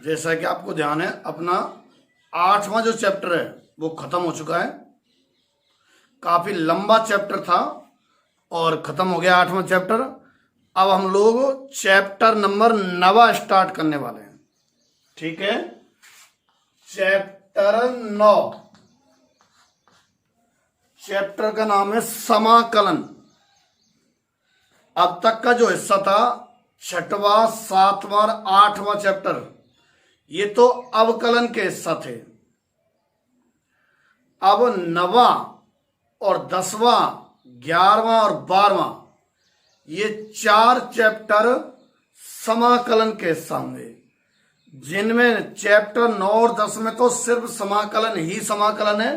जैसा कि आपको ध्यान है, अपना 8वां जो चैप्टर है वो खत्म हो चुका है। काफी लंबा चैप्टर था और खत्म हो गया 8वां चैप्टर। अब हम लोग चैप्टर नंबर 9 स्टार्ट करने वाले हैं। ठीक है, चैप्टर 9, चैप्टर का नाम है समाकलन। अब तक का जो हिस्सा था 6वां, 7वां और 8वां चैप्टर, ये तो अवकलन के हिस्सा थे। अब 9वां और 10वां, 11वां और 12वां, ये 4 चैप्टर समाकलन के हिस्सा होंगे, जिनमें चैप्टर 9 और 10 में तो सिर्फ समाकलन ही समाकलन है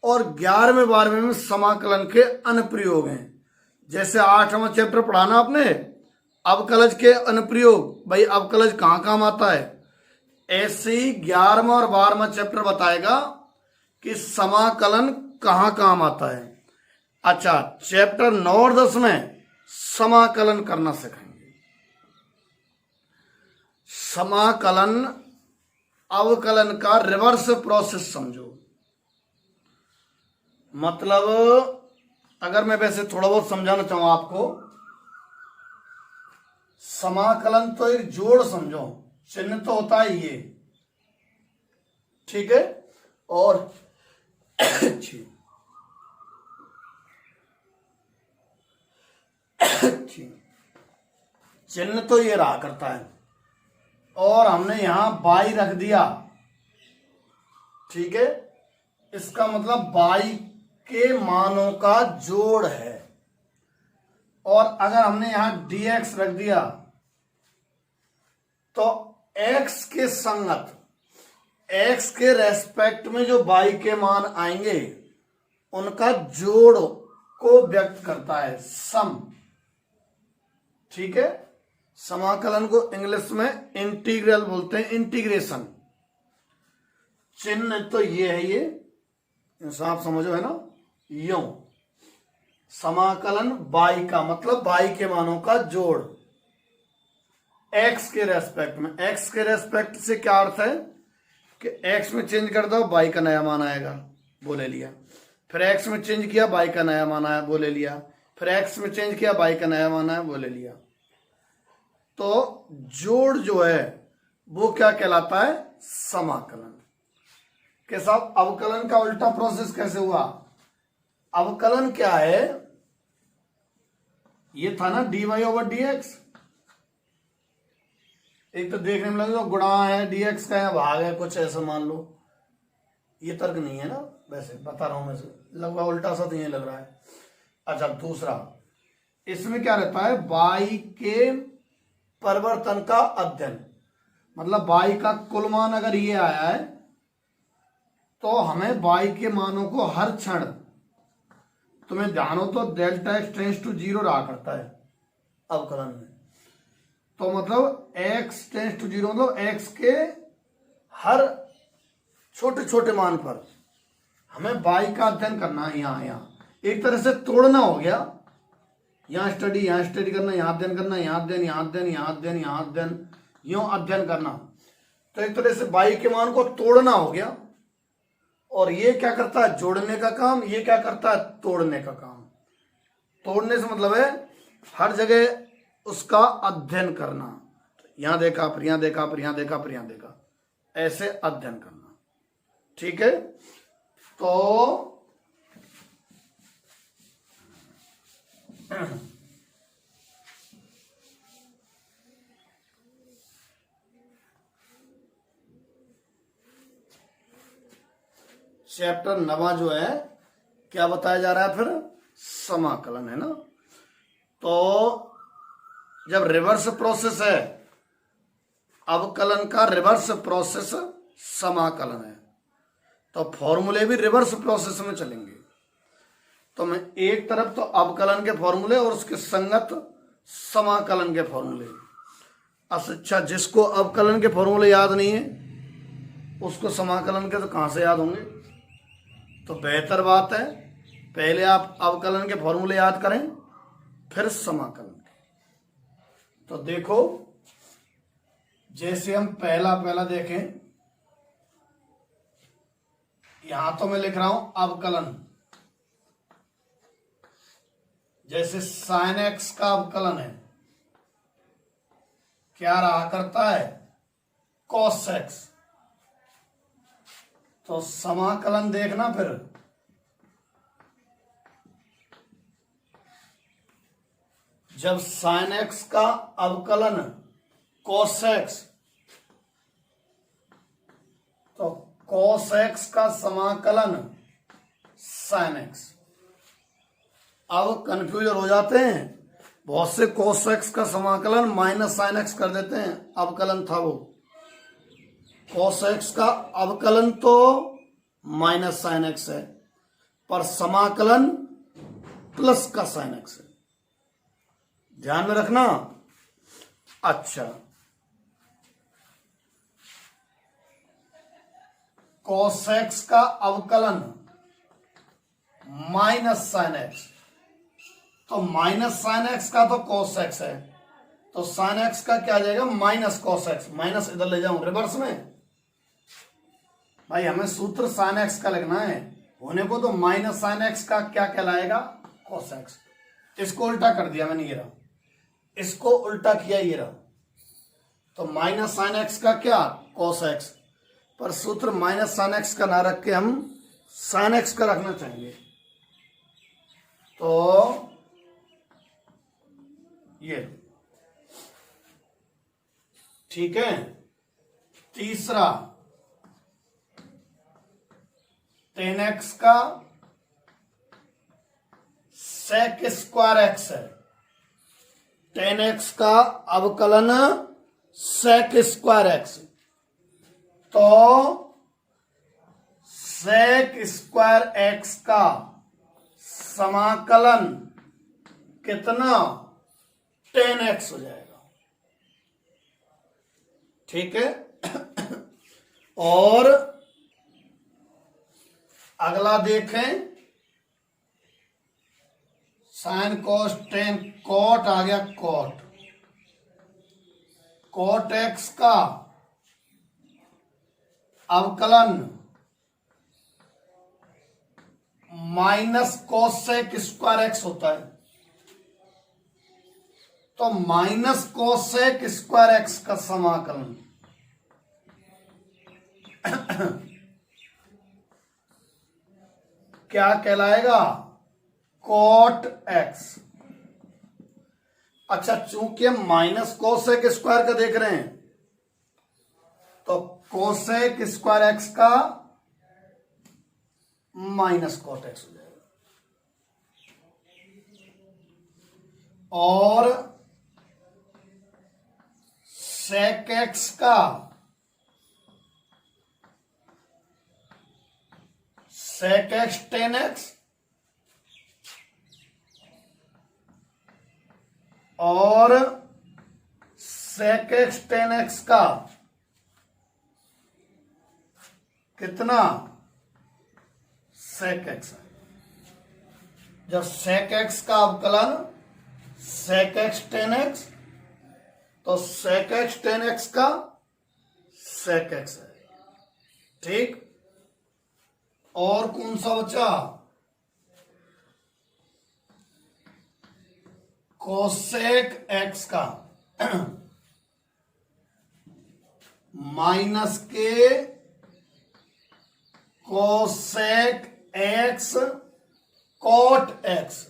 और 11वें 12वें में समाकलन के अनुप्रयोग हैं। जैसे 8वां चैप्टर पढ़ाना आपने, अवकलज के अनुप्रयोग, भाई अवकलज कहाँ काम आता है, ऐसे ही 11वां और 12वां चैप्टर बताएगा कि समाकलन कहाँ काम आता है। अच्छा, चैप्टर 9 और 10 में समाकलन करना सिखाएंगे। समाकलन अवकलन का रिवर्स प्रोसेस समझो। मतलब अगर मैं वैसे थोड़ा बहुत समझाना चाहूं आपको, समाकलन तो एक जोड़ समझो, चिन्ह तो होता है ये, ठीक है, और चिन्ह तो ये रहा करता है और हमने यहां बाई रख दिया, ठीक है, इसका मतलब बाई के मानों का जोड़ है। और अगर हमने यहां dx रख दिया तो x के संगत, x के रेस्पेक्ट में जो y के मान आएंगे उनका जोड़ को व्यक्त करता है, सम। ठीक है, समाकलन को इंग्लिश में इंटीग्रल बोलते हैं, इंटीग्रेशन। चिन्ह तो ये है, ये आप समझो है ना, यूं समाकलन y का मतलब y के मानों का जोड़ x के रेस्पेक्ट में। x के रेस्पेक्ट से क्या अर्थ है कि x में चेंज कर दो y का नया मान आएगा, वो ले लिया। फिर x में चेंज किया y का नया मान आया, वो ले लिया। फिर x में चेंज किया y का नया मान आया, वो ले लिया। तो जोड़ जो है वो क्या कहलाता है, समाकलन। के साथ अवकलन का उल्टा प्रोसेस कैसे हुआ, अवकलन क्या है, ये था ना dy/dx, एक तो देखने में लगे गुणा है, dx का है, भाग है, कुछ ऐसा मान लो। ये तर्क नहीं है ना, वैसे बता रहा हूं मैं, लगभग उल्टा सा तो ये लग रहा है। अच्छा, दूसरा इसमें क्या रहता है, y के परिवर्तन का अध्ययन। मतलब y का कुल मान अगर ये आया है तो हमें y के मानों को हर क्षण, तुम्हें ध्यान हो तो डेल्टा x टेंड्स टू 0 रहा करता है अवकलन में। तो मतलब x टेंड्स टू 0 मतलब x के हर छोटे छोटे मान पर हमें y का अध्ययन करना है। यहाँ एक तरह से तोड़ना हो गया, यहाँ स्टडी करना, यहाँ अध्ययन करना, यहाँ अध्ययन, यहाँ अध्ययन, यहाँ अध्ययन, यहाँ अध्ययन, यूं अध्ययन करना। तो एक तरह से y के मान को तोड़ना हो गया। और ये क्या करता है, जोड़ने का काम, ये क्या करता है, तोड़ने का काम। तोड़ने से मतलब है हर जगह उसका अध्ययन करना, यहां देखा, फिर यहां देखा, फिर यहां देखा, फिर यहां देखा, ऐसे अध्ययन करना। ठीक है, तो चैप्टर 9 जो है क्या बताया जा रहा है, फिर समाकलन है ना। तो जब रिवर्स प्रोसेस है, अवकलन का रिवर्स प्रोसेस समाकलन है, तो फॉर्मूले भी रिवर्स प्रोसेस में चलेंगे। तो मैं एक तरफ तो अवकलन के फॉर्मूले और उसके संगत समाकलन के फॉर्मूले। अच्छा, जिसको अवकलन के फॉर्मूले याद नहीं है उसको समाकलन के तो कहां से याद होंगे। तो बेहतर बात है पहले आप अवकलन के फॉर्मूले याद करें, फिर समाकलन के। तो देखो जैसे हम पहला पहला देखें, यहां तो मैं लिख रहा हूं अवकलन, जैसे साइन एक्स का अवकलन है, क्या रहा करता है, कॉस एक्स। तो समाकलन देखना फिर, जब साइन एक्स का अवकलन कॉस एक्स, तो कॉस एक्स का समाकलन साइन एक्स। अब कंफ्यूजन हो जाते हैं बहुत से, cos x का समाकलन माइनस साइन एक्स कर देते हैं, अवकलन था वो। cos x का अवकलन तो माइनस साइन एक्स है, पर समाकलन प्लस का साइन एक्स है, ध्यान में रखना। अच्छा, cos x का अवकलन माइनस साइन एक्स, तो माइनस साइन एक्स का तो cos x है, तो साइन एक्स का क्या आ जाएगा, माइनस cos x। माइनस इधर ले जाऊं रिवर्स में, भाई हमें सूत्र साइन एक्स का लिखना है होने को, तो माइनस साइन एक्स का क्या कहलाएगा, cos x। इसको उल्टा कर दिया मैंने, ये रहा, इसको उल्टा किया, ये रहा, तो माइनस साइन एक्स का क्या, cos x। पर सूत्र माइनस साइन एक्स का ना रख के हम साइन एक्स का रखना चाहेंगे, तो ये ठीक है। तीसरा, tan x का sec स्क्वायर एक्स है, tan x का अवकलन sec स्क्वायर एक्स, तो sec स्क्वायर एक्स का समाकलन कितना, tan x हो जाएगा, ठीक है। और अगला देखें, साइन कोस टेन, कॉट आ गया, कॉट, कॉट एक्स का अवकलन माइनस कोसेक स्क्वायर एक्स होता है, तो माइनस कोसेक स्क्वायर एक्स का समाकलन क्या कहलाएगा, कॉट एक्स। अच्छा, चूंकि हम माइनस कोसेक स्क्वायर का देख रहे हैं, तो कोसेक स्क्वायर एक्स का माइनस कॉट एक्स हो जाएगा, और सेक एक्स का सेक एक्स टेन एक्स, और सेक एक्स टेन एक्स का कितना, सेक एक्स है। जब सेक एक्स का अवकलन सेक एक्स टेन एक्स, तो सेक एक्स टेन एक्स का सेक एक्स है, ठीक। और कौन सा बचा, कोसेक एक्स का माइनस के कोसेक एक्स कोट एक्स,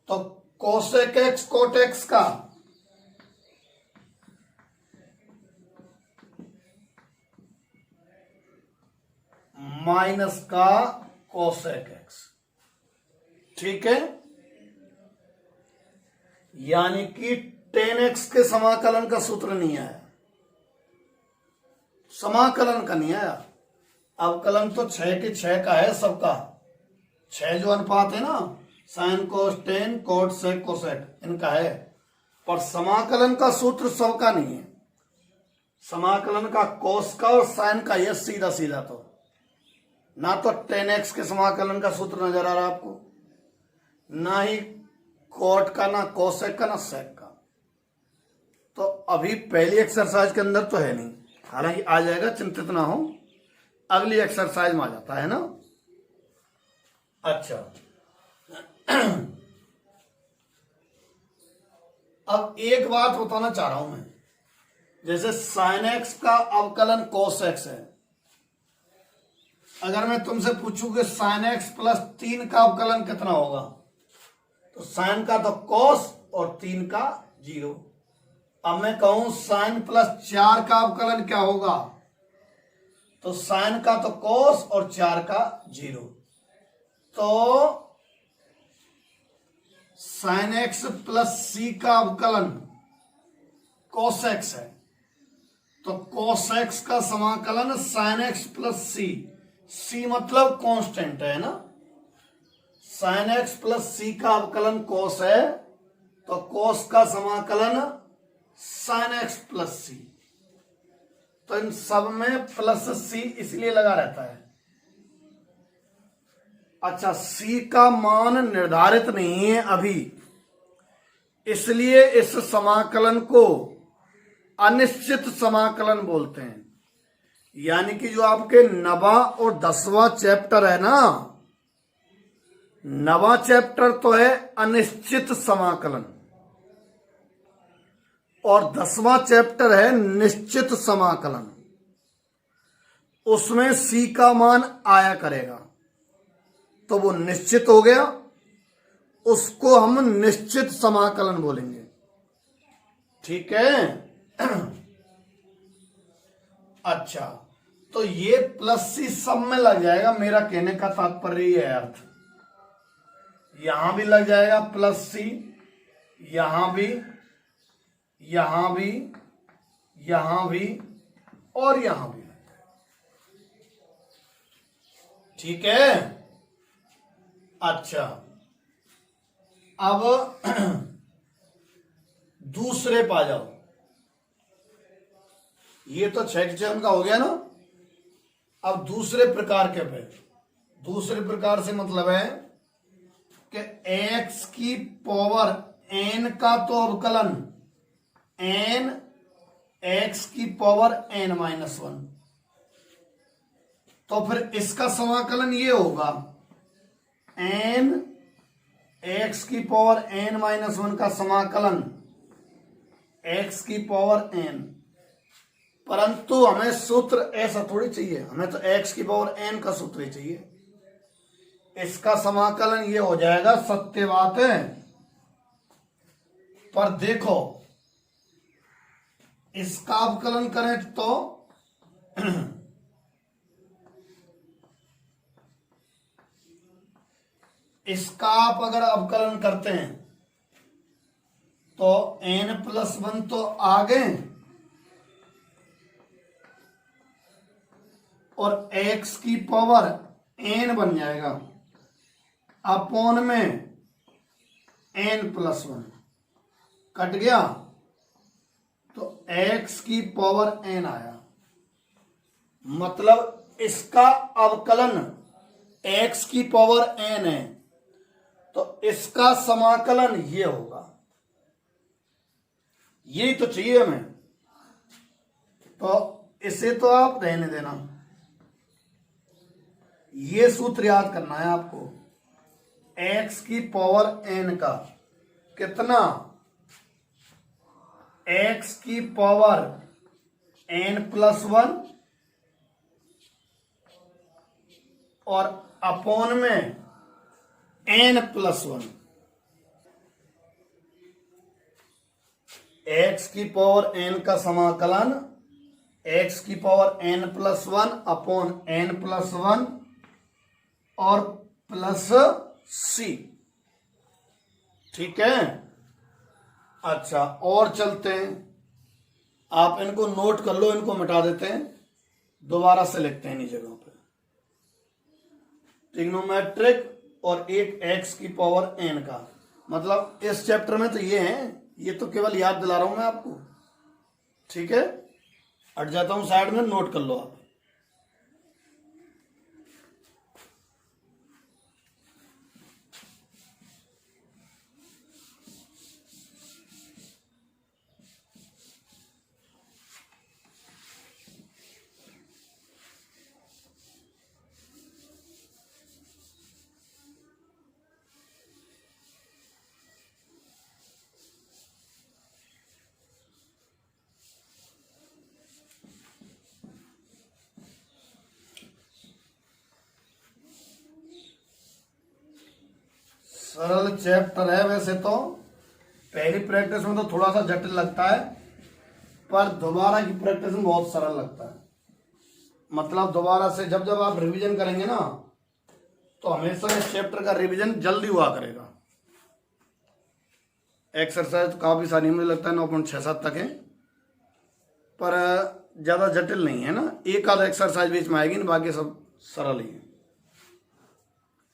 तो कोसेक एक्स कोट एक्स का माइनस का कोसेक एक्स, ठीक है। यानी कि टेन एक्स के समाकलन का सूत्र नहीं आया, समाकलन का नहीं आया, अवकलन तो 6 के 6 का है सबका, 6 जो अनुपात है ना, sine cos tan cot sec cosec, इनका है, पर समाकलन का सूत्र सबका नहीं है। समाकलन का कोस का और साइन का, ये सीधा सीधा, तो ना तो टेन एक्स के समाकलन का सूत्र नजर आ रहा आपको, ना ही कोट का, ना कोसेक का, ना सेक का। तो अभी पहली एक्सरसाइज के अंदर तो है नहीं, हालांकि आ जाएगा, चिंतित ना हो, अगली एक्सरसाइज में आ जाता है ना। अच्छा अब एक बात बताना चाह रहा हूं मैं, जैसे साइन एक्स का अवकलन कोस एक्स है, अगर मैं तुमसे पूछूं कि साइन एक्स प्लस 3 का अवकलन कितना होगा, तो साइन का तो कोस और 3 का 0। अब मैं कहूं साइन प्लस 4 का अवकलन क्या होगा, तो साइन का तो कोस और 4 का 0। तो साइन एक्स प्लस सी का अवकलन कोस एक्स है, तो कोस एक्स का समाकलन साइन एक्स प्लस सी, सी मतलब कांस्टेंट है ना, साइन एक्स प्लस सी का अवकलन कोस है, तो कोस का समाकलन साइन एक्स प्लस सी। तो इन सब में प्लस सी इसलिए लगा रहता है। अच्छा, सी का मान निर्धारित नहीं है अभी, इसलिए इस समाकलन को अनिश्चित समाकलन बोलते हैं। यानी कि जो आपके 9वां और 10वां चैप्टर है ना, 9वां चैप्टर तो है अनिश्चित समाकलन और 10वां चैप्टर है निश्चित समाकलन, उसमें सी का मान आया करेगा, तो वो निश्चित हो गया, उसको हम निश्चित समाकलन बोलेंगे। ठीक है अच्छा, तो ये प्लस सी सब में लग जाएगा, मेरा कहने का तात्पर्य ये है, अर्थ यहां भी लग जाएगा प्लस सी, यहां भी, यहां भी, यहां भी और यहां भी। ठीक है। अच्छा, अब दूसरे पा जाओ, ये तो 6 चरण का हो गया ना। अब दूसरे प्रकार के पे, दूसरे प्रकार से मतलब है कि x की पावर n का तो अवकलन n, x की पावर n-1, तो फिर इसका समाकलन ये होगा n, x की पावर n-1 का समाकलन x की पावर n। परंतु हमें सूत्र ऐसा थोड़ी चाहिए, हमें तो x की पावर n का सूत्र ही चाहिए। इसका समाकलन ये हो जाएगा, सत्य बात है। पर देखो, इसका अवकलन करें तो इसका आप अगर अवकलन करते हैं तो n+1 तो आ गए और x की पावर n बन जाएगा, अपॉन में n+1 कट गया, तो x की पावर n आया। मतलब इसका अवकलन x की पावर n है, तो इसका समाकलन ये होगा। यही तो चाहिए हमें, तो इसे तो आप रहने देना, ये सूत्र याद करना है आपको। x की पावर n का कितना, x की पावर n+1 और अपॉन में n+1, x की पावर n का समाकलन x की पावर n+1 अपॉन n+1 और प्लस c। ठीक है। अच्छा, और चलते हैं, आप इनको नोट कर लो, इनको मिटा देते हैं, दोबारा से लिखते हैं इन जगहों पे। ट्रिग्नोमेट्रिक और एक x की पावर n का, मतलब इस चैप्टर में तो ये है, ये तो केवल याद दिला रहा हूं मैं आपको। ठीक है, हट जाता हूं साइड में, नोट कर लो आप। सरल चैप्टर है वैसे तो, पहली प्रैक्टिस में तो थोड़ा सा जटिल लगता है, पर दोबारा की प्रैक्टिस में बहुत सरल लगता है। मतलब दोबारा से जब जब आप रिवीजन करेंगे ना, तो हमेशा इस चैप्टर का रिवीजन जल्दी हुआ करेगा। एक्सरसाइज तो काफी सारी मुझे लगता है 9.67 तक है, पर ज्यादा जटिल नहीं है ना, एक आध एक्सरसाइज बीच में आएगी ना, बाकी सब सरल ही है।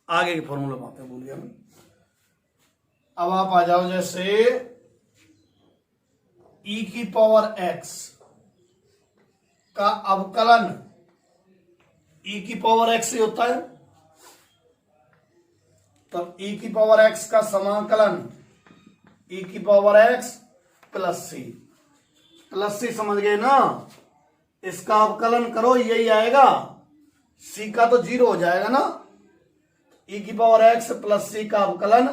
आगे के फॉर्मूला बातें भूल गया मैं। अब आप आ जाओ जैसे e की पावर x का अवकलन e की पावर x से होता है, तब e की पावर x का समाकलन e की पावर x प्लस सी समझ गए ना। इसका अवकलन करो, यही आएगा, c का तो 0 हो जाएगा ना, e की पावर x प्लस सी का अवकलन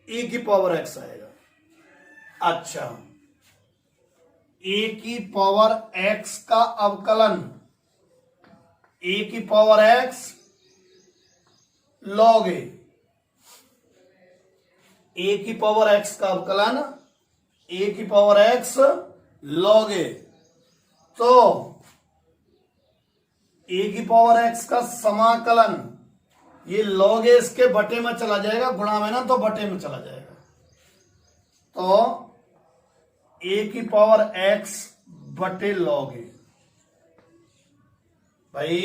e की पावर x आएगा। अच्छा, a की पावर x का अवकलन a की पावर x log a की पावर x का अवकलन a की पावर x log a, तो a की पावर x का समाकलन ये log a इसके बटे में चला जाएगा, गुणा में ना तो बटे में चला जाएगा, तो a की पावर x बटे log a। भाई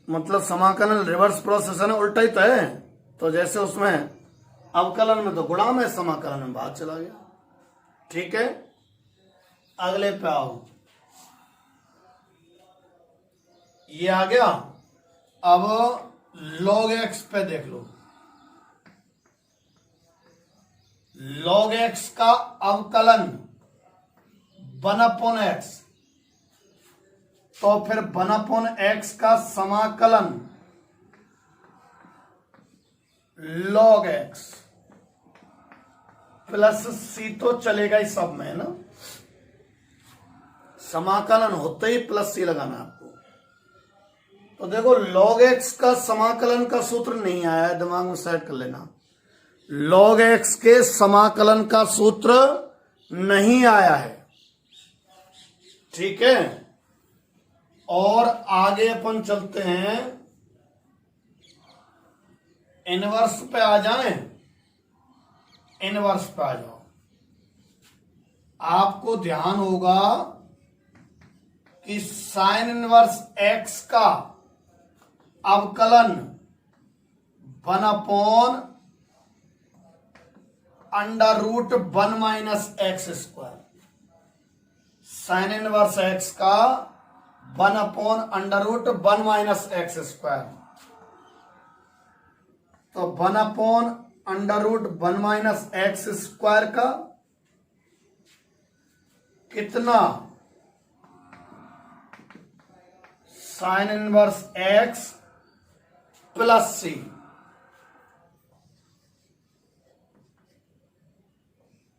मतलब समाकलन रिवर्स प्रोसेस है ना, उल्टा ही तो है। तो जैसे उसमें अवकलन में तो गुणा में, समाकलन में भाग चला गया। ठीक है, अगले पे आओ, ये आ गया। अब log x पे देख लो, log x का अवकलन 1/x, तो फिर 1/x का समाकलन log x प्लस c, तो चलेगा ही सब में ना, समाकलन होते ही प्लस सी लगाना आपको। तो देखो log x का समाकलन का सूत्र नहीं आया है, दिमाग में सेट कर लेना, log x के समाकलन का सूत्र नहीं आया है। ठीक है, और आगे अपन चलते हैं, इनवर्स पे आ जाएं, इनवर्स पे आ जाओ। आपको ध्यान होगा कि साइन इनवर्स x का अवकलन 1/√1 minus x square, sine inverse x का 1/√1 माइनस एक्स स्क्वायर, तो 1/√1 माइनस एक्स स्क्वायर का कितना, साइन इनवर्स x प्लस सी,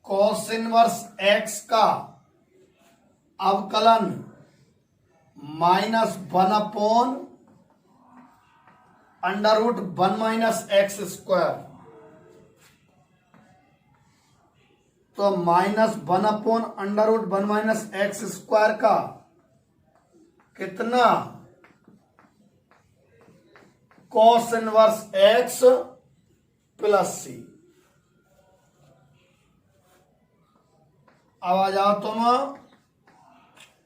कॉस इनवर्स x का अवकलन -1/√1 माइनस एक्स स्क्वायर, तो -1/√1 माइनस एक्स स्क्वायर का कितना, कॉस इनवर्स x प्लस सी। अब आ जाओ तुम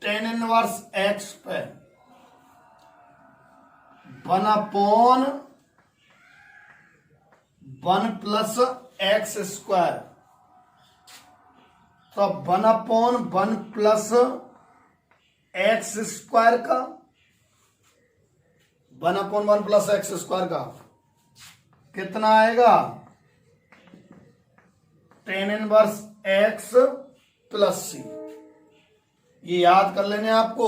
टेन इनवर्स x पे, 1/1 प्लस एक्स स्क्वायर, तो 1/1 प्लस एक्स स्क्वायर का, 1/1 प्लस एक्स स्क्वायर का कितना आएगा, टेन इनवर्स x प्लस सी। ये याद कर लेने आपको।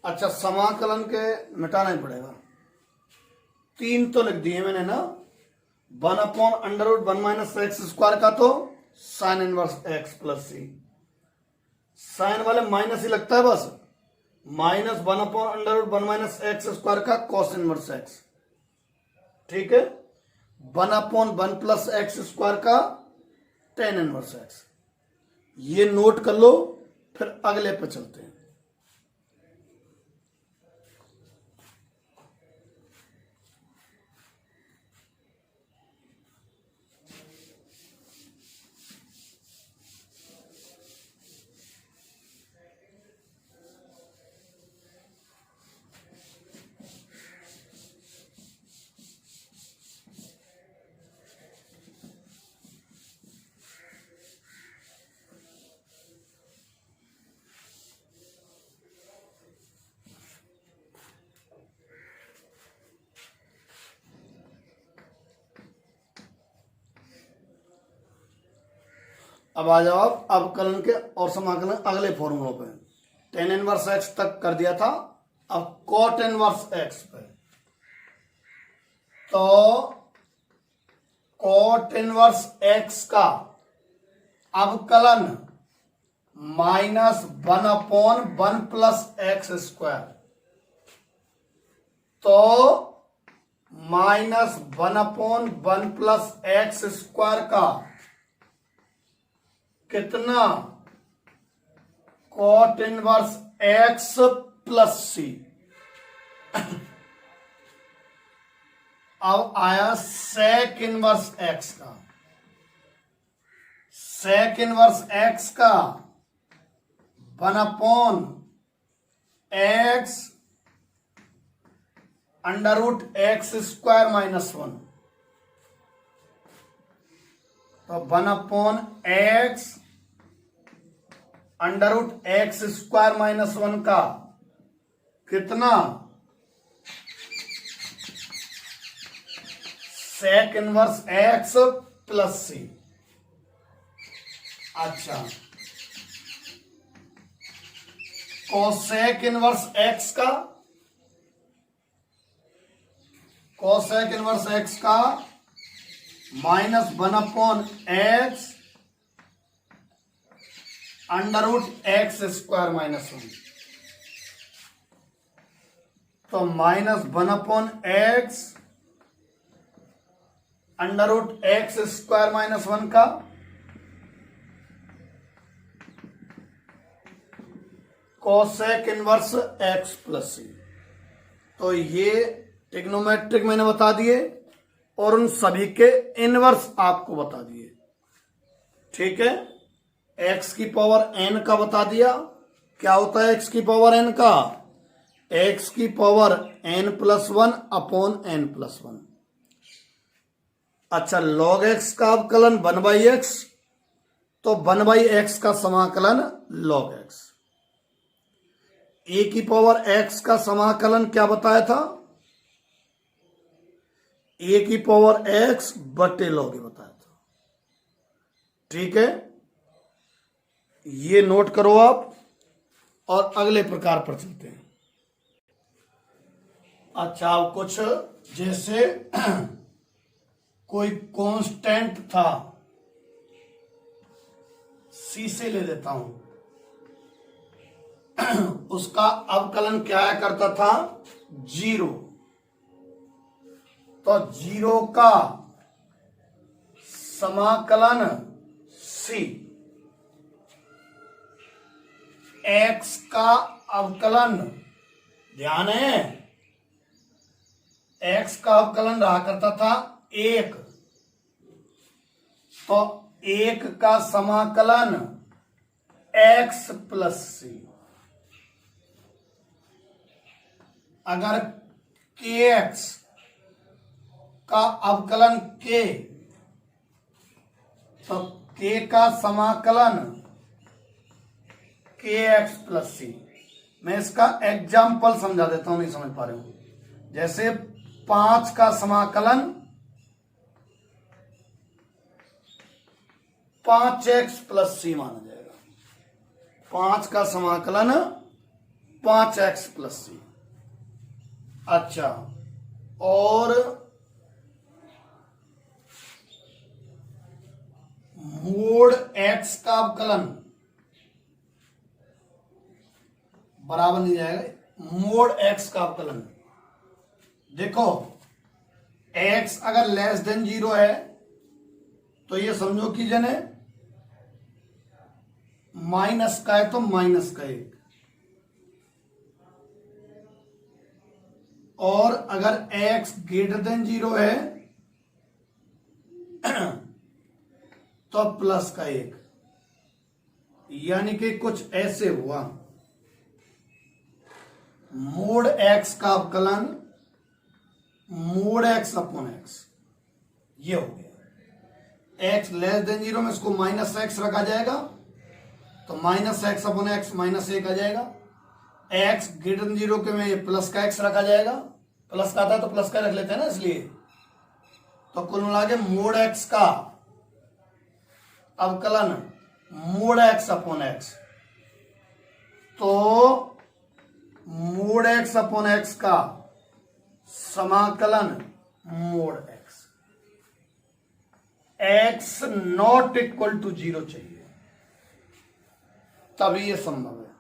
अच्छा, समाकलन के मिटाना ही पड़ेगा, 3 तो लिख दिए मैंने ना, 1/√1 माइनस एक्स स्क्वायर का तो साइन इनवर्स x प्लस सी, साइन वाले माइनस ही लगता है बस, माइनस 1/√1 - x² का कॉस इनवर्स एक्स, ठीक है। 1/1 + x² का tan इनवर्स एक्स। ये नोट कर लो, फिर अगले पे चलते हैं। अब आ जाओ आप अवकलन के और समाकलन अगले फॉर्मूलों पे। tan इनवर्स एक्स तक कर दिया था, अब cot इनवर्स एक्स पे। तो cot इनवर्स एक्स का अवकलन -1/1 + x²। तो -1/1 + x² का कितना cot इनवर्स एक्स प्लस सी। अब आया sec इनवर्स एक्स का। sec इनवर्स एक्स का 1/x √x² - 1। तो 1/x √x² - 1 का कितना sec इनवर्स एक्स प्लस सी। अच्छा, cosec इनवर्स एक्स का -1/x √x² - 1। तो -1/x √x² - 1 का cosec इनवर्स एक्स प्लस सी। तो ये ट्रिग्नोमेट्रिक मैंने बता दिए और उन सभी के इनवर्स आपको बता दिए, ठीक है। x की पावर n का बता दिया। क्या होता है x की पावर n का? x की पावर n+1 अपॉन n+1। अच्छा, log x का अवकलन 1/x, तो 1/x का समाकलन log x। a की पावर x का समाकलन क्या बताया था? a की पावर x बटे log a बताया था, ठीक है। ये नोट करो आप और अगले प्रकार पर चलते हैं। अच्छा, अब कुछ जैसे कोई कांस्टेंट था, c से ले लेता हूं, उसका अवकलन क्या करता था? 0। तो 0 का समाकलन c, x का अवकलन, ध्यान है, x का अवकलन रहा करता था 1। तो 1 का समाकलन x प्लस c। अगर kx का अवकलन k, तो k का समाकलन kx प्लस c। मैं इसका एग्जाम्पल समझा देता हूं, नहीं समझ पा रहे हो। जैसे 5 का समाकलन 5x प्लस c माना जाएगा। 5 का समाकलन 5x प्लस c। अच्छा, और मोड x का अवकलन बराबर नहीं जाएगा मोड एक्स का अवकलन। देखो एक्स अगर लेस देन 0 है तो ये समझो कि जने माइनस का है तो माइनस का 1, और अगर x ग्रेटर देन 0 है तो प्लस का 1, यानी कि कुछ ऐसे हुआ मोड x का अवकलन मोड x अपॉन x, ये हो गया। x लेस देन 0 में इसको माइनस एक्स रखा जाएगा तो minus x upon x minus 1 आ जाएगा। x ग्रेटर देन 0 के में ये प्लस का x रखा जाएगा, प्लस का आता है तो प्लस का रख लेते हैं ना, इसलिए तो कुल मिला के मोड x का अवकलन मोड x अपॉन x, तो मोड x अपॉन x का समाकलन mod x, x not equal to 0 चाहिए तभी ये संभव है।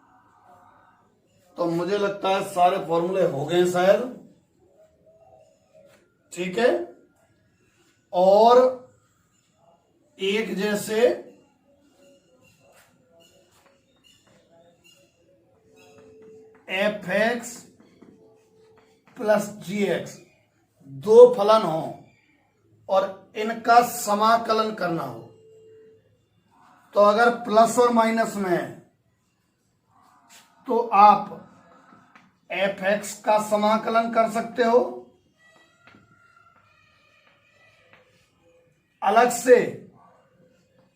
तो मुझे लगता है सारे फॉर्मूले हो गए शायद, ठीक है। और एक जैसे एफ एक्स प्लस जी एक्स दो फलन हो और इनका समाकलन करना हो, तो अगर प्लस और माइनस में है तो आप एफ एक्स का समाकलन कर सकते हो अलग से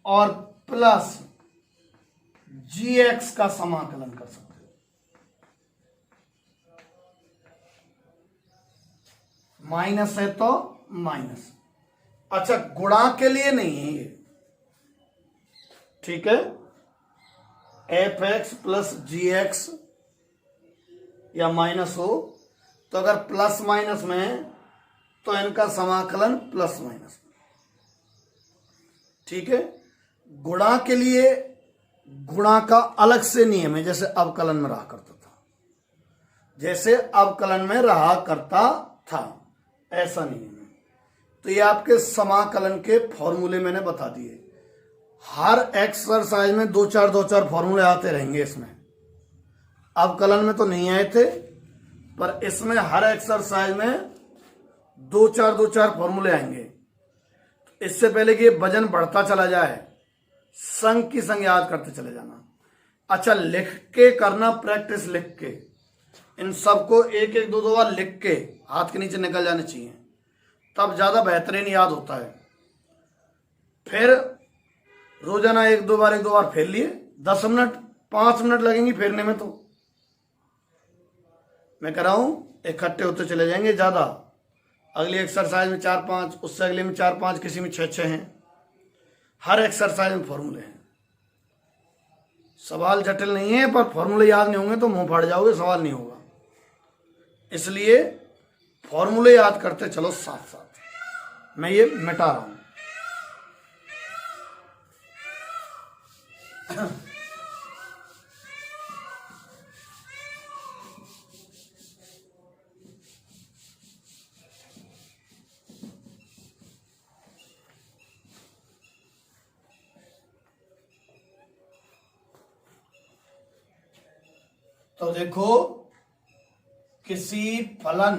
और प्लस जी एक्स का समाकलन कर सकते हो। माइनस है तो माइनस, अच्छा गुणा के लिए नहीं है ये, ठीक है। एफ एक्स प्लस जी एक्स या माइनस हो तो अगर प्लस माइनस में है तो इनका समाकलन प्लस माइनस में, ठीक है। गुणा के लिए गुणा का अलग से नियम है, जैसे अवकलन में रहा करता था, जैसे अवकलन में रहा करता था, ऐसा नियम है। तो ये आपके समाकलन के फॉर्मूले मैंने बता दिए। हर एक्सरसाइज में दो चार फॉर्मूले आते रहेंगे। इसमें अवकलन में तो नहीं आए थे, पर इसमें हर एक्सरसाइज में दो चार फॉर्मूले आएंगे। इससे पहले कि वजन बढ़ता चला जाए, संग की संग याद करते चले जाना। अच्छा, लिख के करना प्रैक्टिस, लिख के इन सबको एक एक दो बार लिख के हाथ के नीचे निकल जाने चाहिए, तब ज्यादा बेहतरीन याद होता है। फिर रोजाना एक दो बार फेर लिए, 10 मिनट 5 मिनट लगेंगे फेरने में, तो मैं कह रहा हूं इकट्ठे होते चले जाएंगे ज्यादा। अगली एक्सरसाइज में 4-5, उससे अगले में 4-5, किसी में 6-6 हैं। हर एक्सरसाइज में फॉर्मूले हैं। सवाल जटिल नहीं है, पर फॉर्मूले याद नहीं होंगे तो मुंह फाड़ जाओगे, सवाल नहीं होगा। इसलिए फॉर्मूले याद करते चलो साथ साथ। मैं ये मिटा रहा हूं। तो देखो, किसी फलन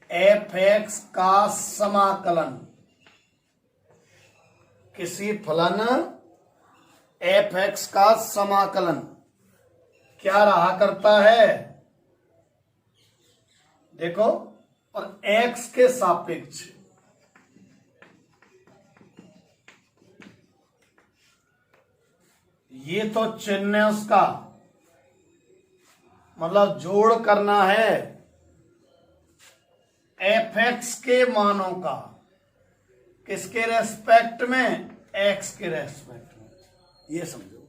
एफ एक्स का समाकलन, किसी फलन एफ एक्स का समाकलन क्या रहा करता है, देखो, और एक्स के सापेक्ष ये तो चिन्ह है उसका, मतलब जोड़ करना है एफ एक्स के मानों का, किसके रेस्पेक्ट में, एक्स के रेस्पेक्ट में, ये समझो।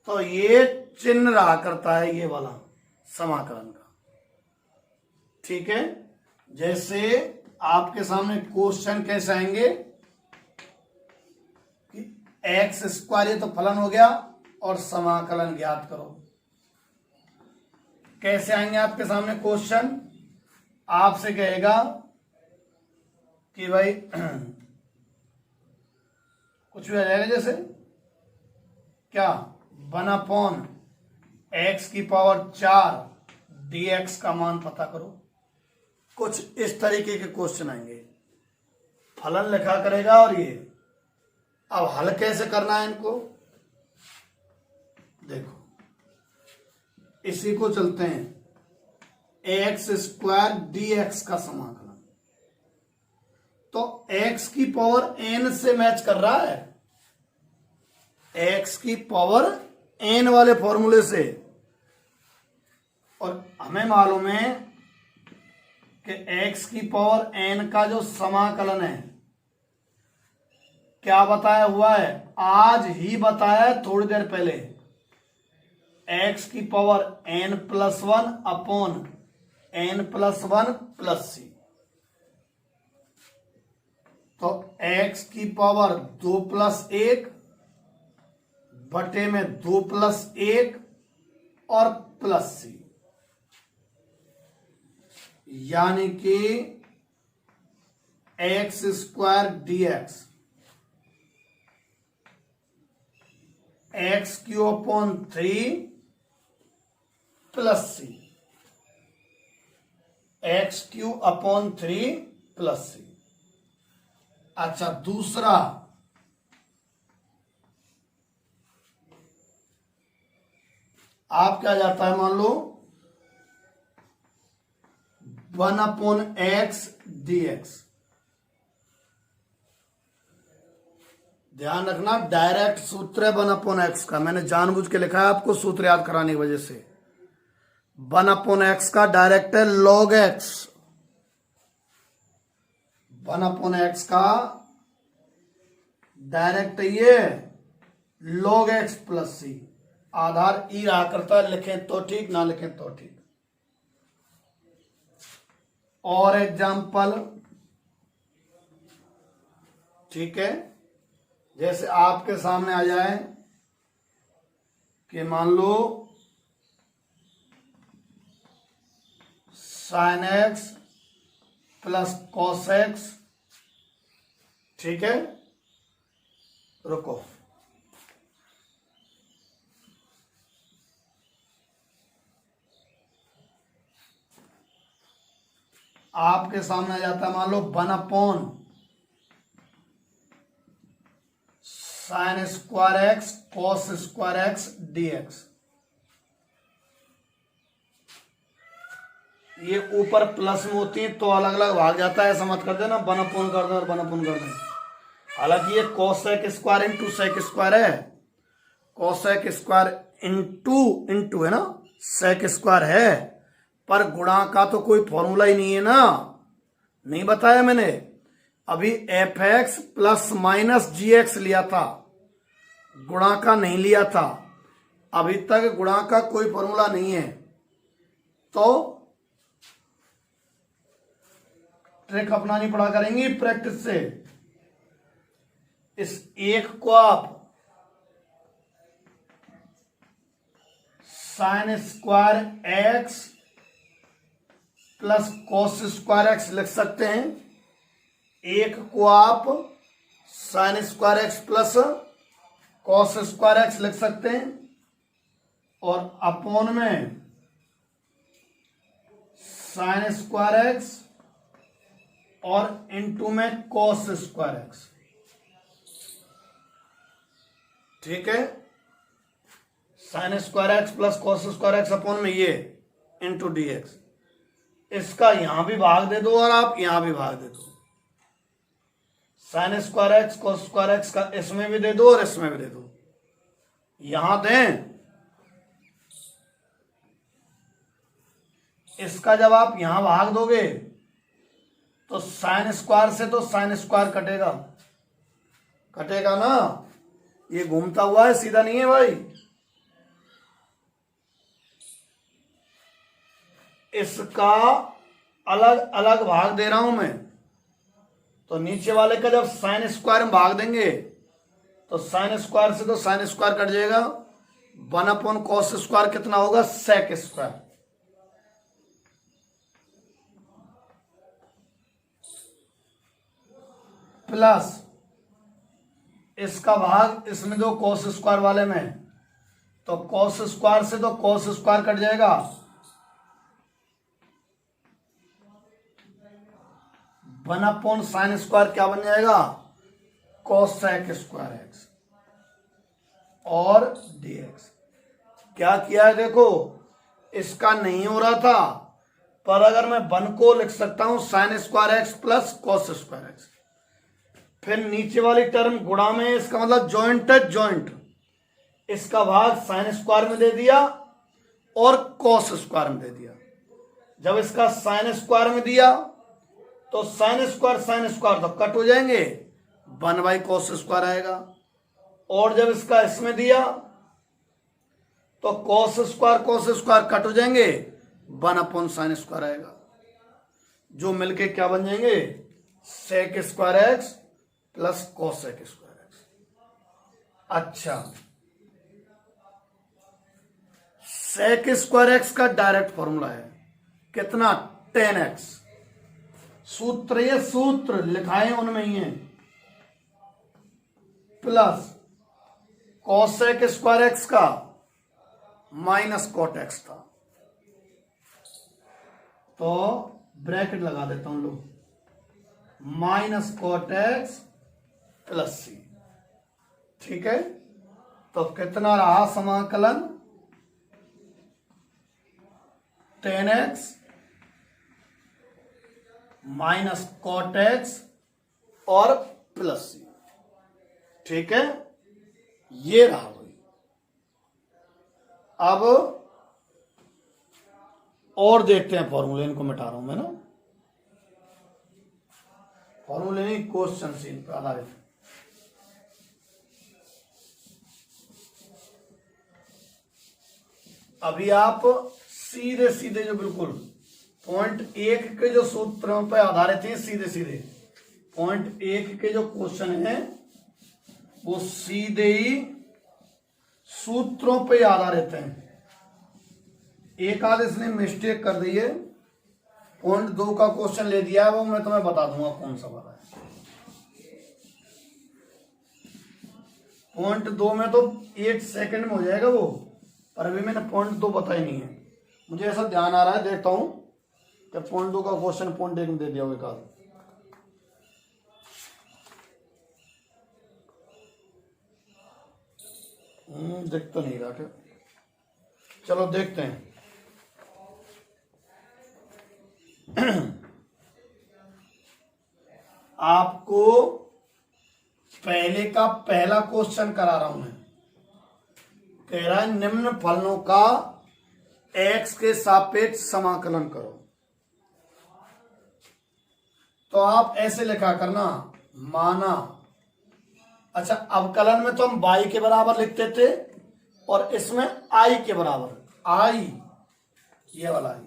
तो ये चिन्ह रहा करता है ये वाला समाकलन का, ठीक है। जैसे आपके सामने क्वेश्चन कैसे आएंगे कि एक्स स्क्वायर, ये तो फलन हो गया, और समाकलन ज्ञात करो। कैसे आएंगे आपके सामने क्वेश्चन? आपसे कहेगा कि भाई कुछ भी आ जाएगा, जैसे क्या 1/x⁴ dx का मान पता करो। कुछ इस तरीके के क्वेश्चन आएंगे, फलन लिखा करेगा। और ये अब हल कैसे करना है इनको, देखो इसी को चलते हैं, x² dx का समाकलन। तो x⁴n से मैच कर रहा है, x⁴n वाले फॉर्मूले से। और हमें मालूम है कि x⁴n का जो समाकलन है, क्या बताया हुआ है, आज ही बताया है थोड़ी देर पहले, x⁴n+1 अपॉन n+1 c। तो x⁴2+1 बटे में 2+1 और प्लस c, यानी कि x² dx x³ plus c, x³ plus c। अच्छा, दूसरा आप क्या जाता है, मान लो 1/x dx। ध्यान रखना, डायरेक्ट सूत्र है 1/x का, मैंने जानबूझ के लिखा है आपको सूत्र याद कराने की वजह से। 1/x का डायरेक्ट है log x, 1/x का डायरेक्ट ये log x प्लस c। आधार ई रहा करता है, लिखें तो ठीक, ना लिखें तो ठीक। और एग्जाम्पल, ठीक है, जैसे आपके सामने आ जाए कि मान लो sin x plus cos x, ठीक है, रुको, आपके सामने आ जाता है, मान लो 1/sin² x cos² x dx। ये ऊपर प्लस में होती है तो अलग अलग भाग जाता है, ऐसा मत कर देना 1/, कर दो और 1/, कर दो। हालांकि ये cos² इंटू sec² है, cos² इंटू है ना, sec² है, पर गुणा का तो कोई फॉर्मूला ही नहीं है ना, नहीं बताया मैंने। अभी fx प्लस माइनस gx लिया था, गुणा का नहीं लिया था। अभी तक गुणा का कोई फॉर्मूला नहीं है, तो ट्रिक अपनानी पड़ा करेंगी प्रैक्टिस से। इस एक को आप sin² x plus cos² x लिख सकते हैं, एक को आप sin² x plus cos² x लिख सकते हैं, और अपॉन में sin² x और इनटू में cos² x, ठीक है। sin² x plus cos² x upon में ये इंटू dx। इसका यहां भी भाग दे दो और आप यहां भी भाग दे दो, sin² x cos² x का इसमें भी दे दो और इसमें भी दे दो, यहां दें। इसका जब आप यहां भाग दोगे तो sin² से तो sin² कटेगा, कटेगा ना, ये घूमता हुआ है, सीधा नहीं है भाई। इसका अलग अलग भाग दे रहा हूं मैं, तो नीचे वाले का जब sin² में भाग देंगे तो साइन स्क्वायर से तो साइन स्क्वायर कट जाएगा, 1/cos स्क्वायर कितना होगा, सेक स्क्वायर, प्लस इसका भाग इसमें जो cos स्क्वायर वाले में, तो cos स्क्वायर से तो cos स्क्वायर कट जाएगा, 1/sin स्क्वायर क्या बन जाएगा, cos sec स्क्वायर x और dx। क्या किया है देखो, इसका नहीं हो रहा था, पर अगर मैं 1 को लिख सकता हूं sin square x plus cos square x, फिर नीचे वाली टर्म गुणा में, इसका मतलब जॉइंट है, जॉइंट, इसका भाग साइन स्क्वायर में दे दिया और कॉस स्क्वायर में दे दिया। जब इसका साइन स्क्वायर में दिया तो साइन स्क्वायर तो कट हो जाएंगे, 1/cos स्क्वायर आएगा, और जब इसका इसमें दिया तो cos स्क्वायर कट हो जाएंगे, 1/sin स्क्वायर आएगा, जो मिलके क्या बन जाएंगे, sec square x plus cos sec square x। अच्छा, sec स्क्वायर x का डायरेक्ट फॉर्मूला है कितना, 10x, सूत्र, ये सूत्र लिखाए उनमें ही है, plus cos sec square x का माइनस cot x था, तो ब्रैकेट लगा देता हूं लोग, minus cot x plus c, ठीक है। तो कितना रहा समाकलन, 10x माइनस cot x और प्लस c, ठीक है, ये रहा भाई। अब और देखते हैं फॉर्मूले, इनको मिटा रहा हूं मैं ना, फॉर्मूले नहीं, क्वेश्चन सीन पर आधारित। अभी आप सीधे सीधे जो बिल्कुल पॉइंट 1 के जो सूत्रों पर आधारित हैं, सीधे सीधे पॉइंट 1 के जो क्वेश्चन हैं वो सीधे ही सूत्रों पे आधारित हैं। एक आध इसने मिस्टेक कर दी है, पॉइंट 2 का क्वेश्चन ले दिया है, वो मैं तुम्हें बता दूंगा कौन सा वाला है। पॉइंट 2 में तो 1 सेकंड में हो जाएगा वो, पर अभी मैंने पॉइंट 2 बताया नहीं है, मुझे ऐसा ध्यान आ रहा है, देखता हूं कि पॉइंट 2 का क्वेश्चन पॉइंट 1 में दे दिया होगा। देख तो नहीं रहा क्या, चलो देखते हैं। आपको पहले का पहला क्वेश्चन करा रहा हूं मैं, कह रहा है निम्न फलनों का x के सापेक्ष समाकलन करो। तो आप ऐसे लिखा करना, माना, अच्छा अवकलन में तो हम y के बराबर लिखते थे और इसमें i के बराबर, i ये वाला i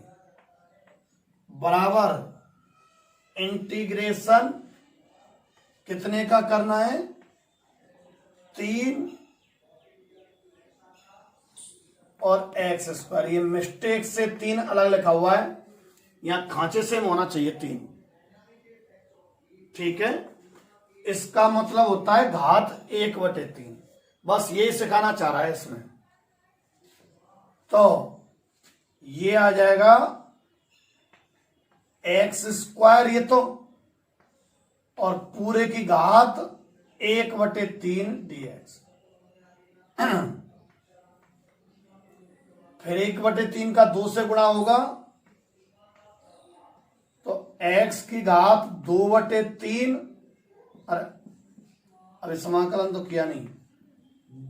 बराबर इंटीग्रेशन कितने का करना है, 3 और x स्क्वायर। ये मिस्टेक से 3 अलग लिखा हुआ है, यहां खांचे से होना चाहिए 3, ठीक है। इसका मतलब होता है घात 1/3, बस यही सिखाना चाह रहा है इसमें। तो ये आ जाएगा x स्क्वायर, ये तो, और पूरे की घात 1/3 dx। फिर 1/3 का 2 से गुणा होगा तो x की घात 2/3, अरे अभी समाकलन तो किया नहीं,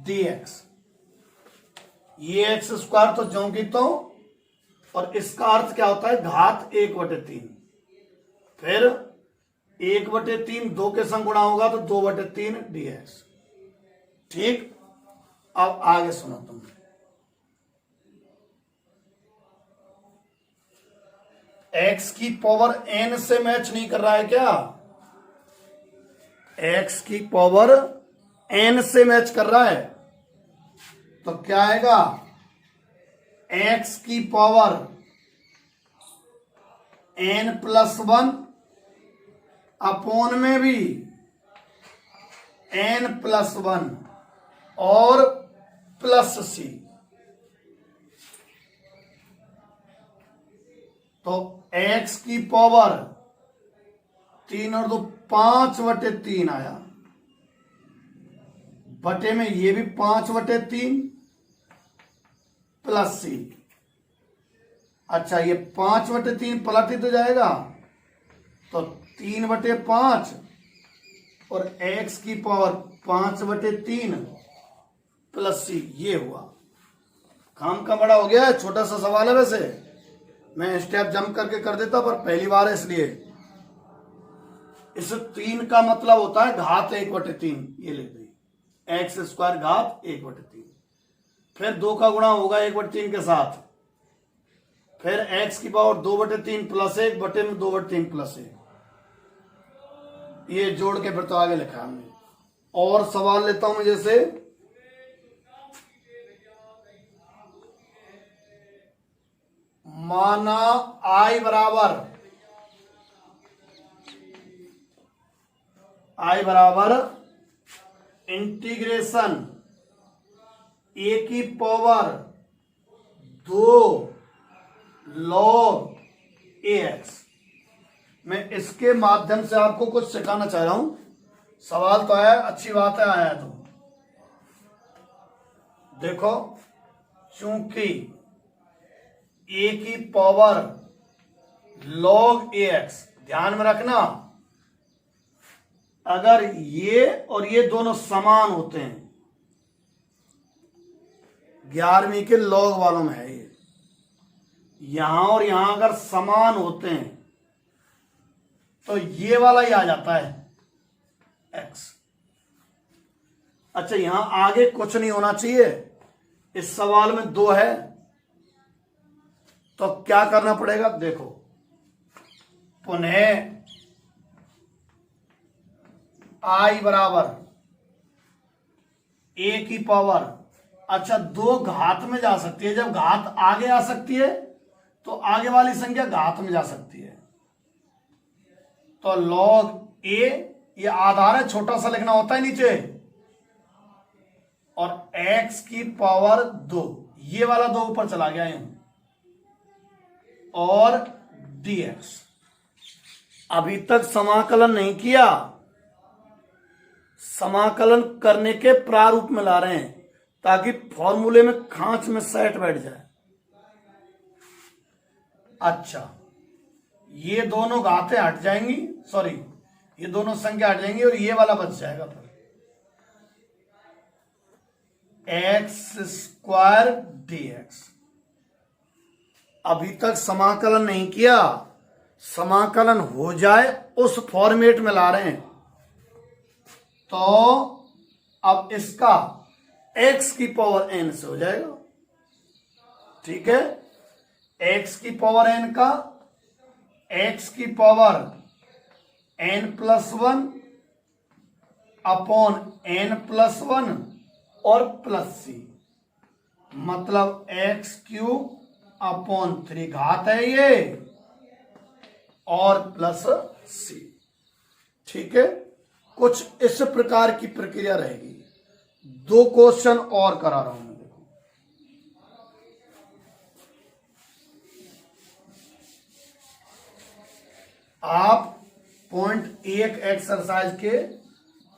dx। ये x स्क्वायर तो ज्यों की तो, और इसका अर्थ क्या होता है, घात 1/3। फिर 1/3 2 के संग गुणा होगा तो 2/3 dx, ठीक। अब आगे सुनो तुम, x की पावर n से मैच नहीं कर रहा है क्या, x की पावर n से मैच कर रहा है तो क्या आएगा, x की पावर n+1 अपॉन में भी n+1 और प्लस c। तो x की पावर 3 और 2 5/3 आया, बटे में ये भी 5/3 प्लस c। अच्छा, ये 5/3 पलट ही तो जाएगा, तो 3/5 और x की पावर 5/3 प्लस c, ये हुआ। काम का बड़ा हो गया है, छोटा सा सवाल है वैसे, मैं स्टेप जंप करके कर देता पर पहली बार है इसलिए। इस 3 का मतलब होता है घात 1/3, ये लिख दी, x² घात 1/3। फिर 2 का गुणा होगा 1/3 के साथ, फिर x की पावर 2/3 प्लस 1 बटे में 2/3 प्लस 1, ये जोड़ के फिर तो आगे लिखा हमने। और सवाल लेता हूं मैं, जैसे माना i बराबर इंटीग्रेशन a की पावर 2 log ax। मैं इसके माध्यम से आपको कुछ सिखाना चाह रहा हूं। सवाल तो आया, अच्छी बात है आया तो। देखो, चूंकि a की पावर log ax, ध्यान में रखना, अगर ये और ये दोनों समान होते हैं, 11वीं के लॉग वालों में है ये, यहां और यहां अगर समान होते हैं तो ये वाला ही आ जाता है x। अच्छा, यहां आगे कुछ नहीं होना चाहिए, इस सवाल में 2 है तो क्या करना पड़ेगा, देखो, पुनः i बराबर a की पावर, अच्छा 2 घात में जा सकती है, जब घात आगे आ सकती है तो आगे वाली संख्या घात में जा सकती है, तो log a, ये आधार है, छोटा सा लिखना होता है नीचे, और x की पावर 2, ये वाला 2 ऊपर चला गया यूं, और dx। अभी तक समाकलन नहीं किया, समाकलन करने के प्रारूप में ला रहे हैं ताकि फॉर्मूले में खांच में सेट बैठ जाए। अच्छा, ये दोनों घातें हट जाएंगी, सॉरी, ये दोनों संख्या हट जाएंगी और ये वाला बच जाएगा, फिर x² dx। अभी तक समाकलन नहीं किया, समाकलन हो जाए उस फॉर्मेट में ला रहे हैं। तो अब इसका x की पावर n से हो जाएगा, ठीक है, x की पावर n का x की पावर n+1 अपॉन n+1 और प्लस c, मतलब x³ अपॉन 3 घात है ये, और प्लस c, ठीक है। कुछ इस प्रकार की प्रक्रिया रहेगी। 2 क्वेश्चन और करा रहा हूं मैं, देखो, आप पॉइंट 1 एक्सरसाइज के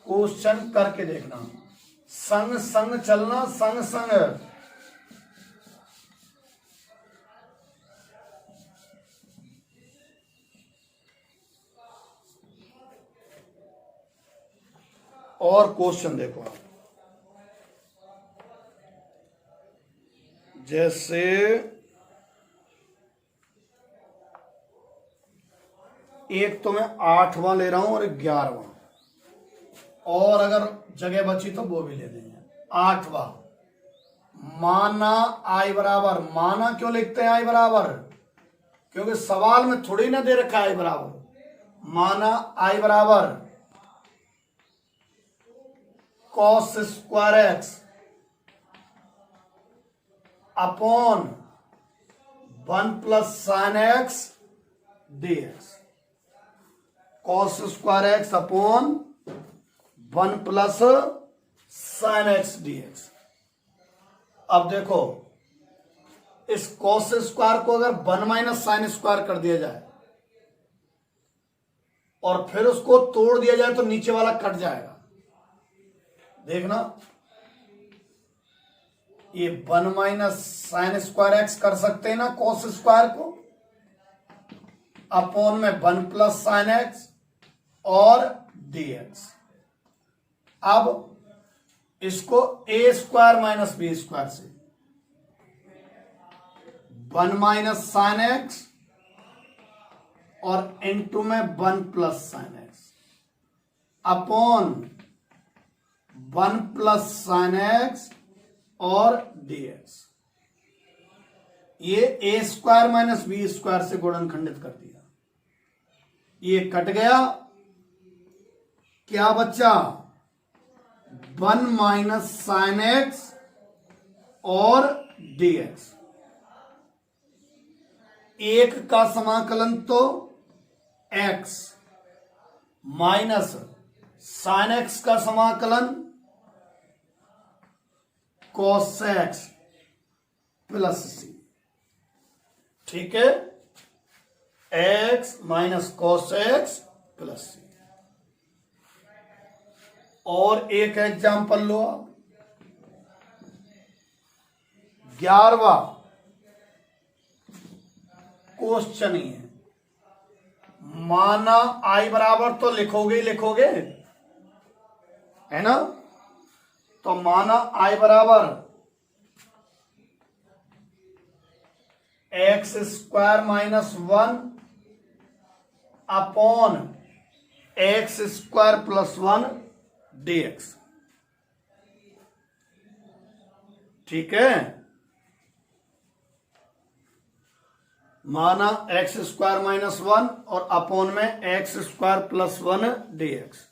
क्वेश्चन करके देखना, संग संग चलना, संग संग। और क्वेश्चन देखो आप, जैसे एक तो मैं 8वां ले रहा हूं और 11वां, और अगर जगह बची तो वो भी ले देंगे। 8वां, माना i बराबर, माना क्यों लिखते हैं i बराबर, क्योंकि सवाल में थोड़ी ना दे रखा है i बराबर। माना i बराबर cos square x upon 1 plus sine x D x. Cos square x upon 1 plus sine x D x. अब देखो, इस कॉस स्क्वायर को अगर 1 माइनस साइन स्क्वायर कर दिया जाए और फिर उसको तोड़ दिया जाए तो नीचे वाला कट जाएगा। देखना, ये 1 माइनस साइन स्क्वायर एक्स कर सकते हैं ना कॉस स्क्वायर को, अपॉन में 1 प्लस साइन एक्स और डी एक्स। अब इसको ए स्क्वायर माइनस बी स्क्वायर से 1 माइनस साइन एक्स और इनटू में 1 plus sine x upon 1 plus sine x और डी एक्स। ये ए स्क्वायर माइनस बी स्क्वायर से गुणनखंडित कर दिया, ये कट गया, क्या बचा 1 माइनस साइन एक्स और डी एक्स। एक का समाकलन तो x माइनस साइन एक्स का समाकलन कॉस एक्स प्लस सी। ठीक है, x minus cos x plus C. और एक एग्जाम्पल लो आप, 11वां क्वेश्चन ही है। माना आई बराबर तो लिखोगे ही लिखोगे, है ना। तो माना आई बराबर x square minus 1 upon x square plus 1 dx। ठीक है, माना एक्स स्क्वायर माइनस 1 और अपॉन में एक्स स्क्वायर प्लस 1 dx।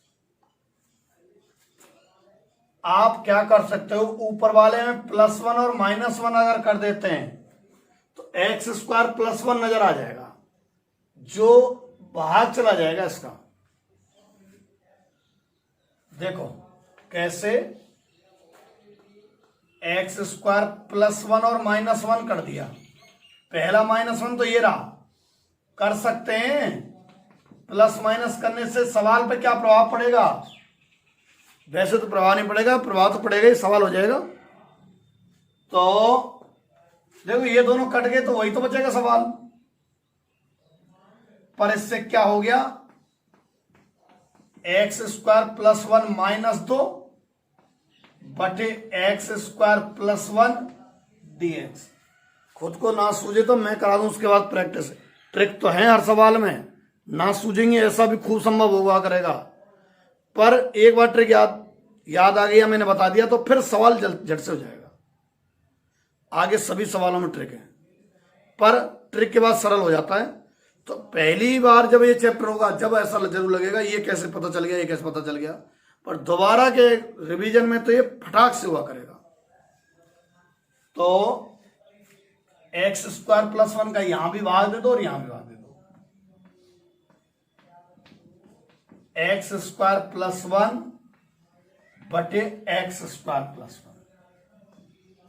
आप क्या कर सकते हो, ऊपर वाले में +1 और -1 अगर कर देते हैं तो एक्स स्क्वायर प्लस 1 नजर आ जाएगा, जो बाहर चला जाएगा इसका। देखो कैसे, एक्स स्क्वायर +1 और -1 कर दिया, पहला -1 तो ये रहा, कर सकते हैं। प्लस माइनस करने से सवाल पे क्या प्रभाव पड़ेगा, वैसे तो प्रभाव नहीं पड़ेगा, प्रभाव तो पड़ेगा ही, सवाल हो जाएगा। तो देखो ये दोनों कट गए तो वही तो बचेगा सवाल। पर इससे क्या हो गया, एक्स स्क्वायर प्लस 1 -2 बटे एक्स स्क्वायर प्लस 1 dx। खुद को ना सूझे तो मैं करा दूं उसके बाद प्रैक्टिस। ट्रिक तो है हर सवाल में, ना सूझेंगे ऐसा भी खूब संभव होगा करेगा, पर एक बार ट्रिक याद आ गया, मैंने बता दिया तो फिर सवाल झट से हो जाएगा। आगे सभी सवालों में ट्रिक है, पर ट्रिक के बाद सरल हो जाता है। तो पहली बार जब ये चैप्टर होगा जब ऐसा जरूर लगेगा ये कैसे पता चल गया, ये कैसे पता चल गया, पर दोबारा के रिवीजन में तो ये फटाक से हुआ करेगा। तो एक्स स्क्वायर प्लस 1 का यहां भी भाग दे दो और यहां भी भाग दे दो। एक्स स्क्वायर प्लस 1 बटे एक्स स्क्वायर प्लस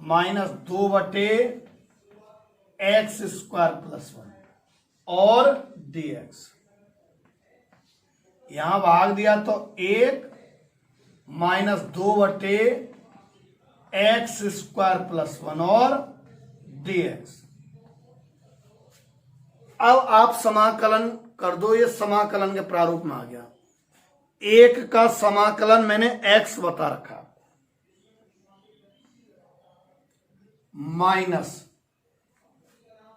1 -2 बटे एक्स स्क्वायर प्लस 1 और dx। यहां भाग दिया तो 1 -2 बटे एक्स स्क्वायर प्लस 1 और dx। अब आप समाकलन कर दो, ये समाकलन के प्रारूप में आ गया। एक का समाकलन मैंने x बता रखा, माइनस,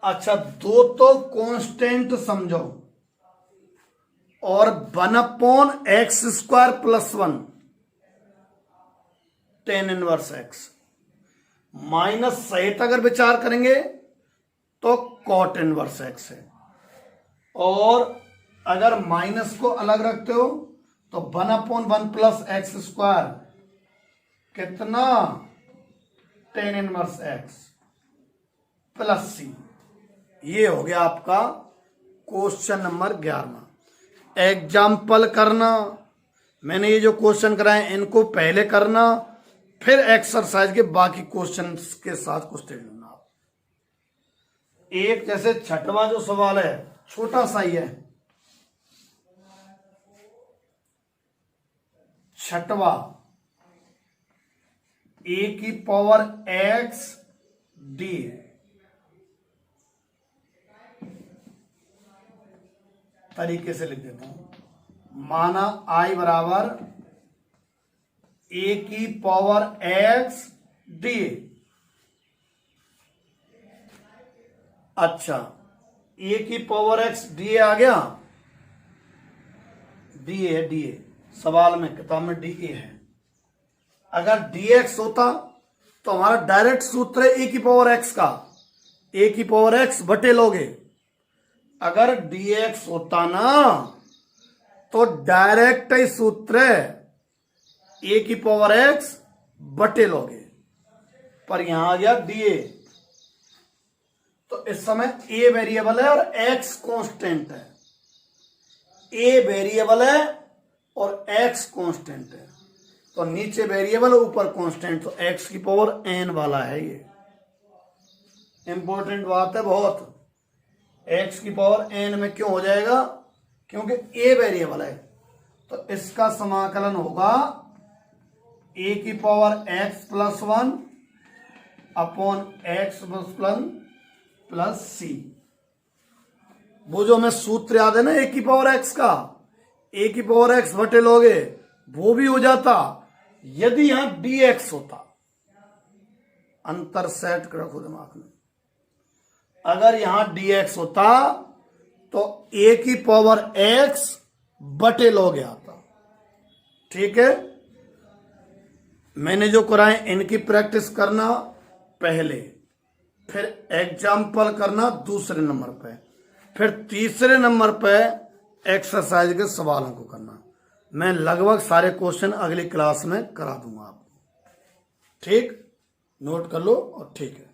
अच्छा 2 तो कांस्टेंट समझो और 1/x square plus 1 tan inverse x, minus सहित अगर विचार करेंगे तो cot इनवर्स x है, और अगर माइनस को अलग रखते हो तो 1/1 प्लस एक्स स्क्वायर कितना tan inverse x plus c। ये हो गया आपका क्वेश्चन नंबर 11। एग्जाम्पल करना, मैंने ये जो क्वेश्चन कराए इनको पहले करना, फिर एक्सरसाइज के बाकी क्वेश्चन के साथ क्वेश्चन लेना। एक जैसे छठवां जो सवाल है छोटा सा ही है, छठवा a की पावर x d, तरीके से लिख देता हूं। माना i बराबर a की पावर x d। अच्छा, a की पावर x d आ गया, d है, d सवाल में किताब में d है। अगर dx होता तो हमारा डायरेक्ट सूत्र है a की पावर x का, a की पावर x बटे लोगे। अगर dx होता ना तो डायरेक्ट ही सूत्र a की पावर x बटे लोगे, पर यहां आ गया dA। तो इस समय a वेरिएबल है और x कांस्टेंट है। a वेरिएबल है और x कांस्टेंट है, तो नीचे वेरिएबल ऊपर कांस्टेंट, तो x की पावर n वाला है। ये इंपॉर्टेंट बात है बहुत। x की पावर n में क्यों हो जाएगा? क्योंकि a वेरिएबल है, तो इसका समाकलन होगा a की power x plus 1 upon x plus c। वो जो हमें सूत्र याद है ना a की पावर x का, a की पावर x बटे लोगे, वो भी हो जाता यदि यहां dx होता। अंतर सेट कर रखो दिमाग में। अगर यहां dx होता तो a की पावर x बटे लोगे आता। ठीक है, मैंने जो कराए इनकी प्रैक्टिस करना पहले, फिर एग्जाम्पल करना दूसरे नंबर पे, फिर तीसरे नंबर पे एक्सरसाइज के सवालों को करना। मैं लगभग सारे क्वेश्चन अगली क्लास में करा दूंगा आपको। ठीक, नोट कर लो और ठीक है।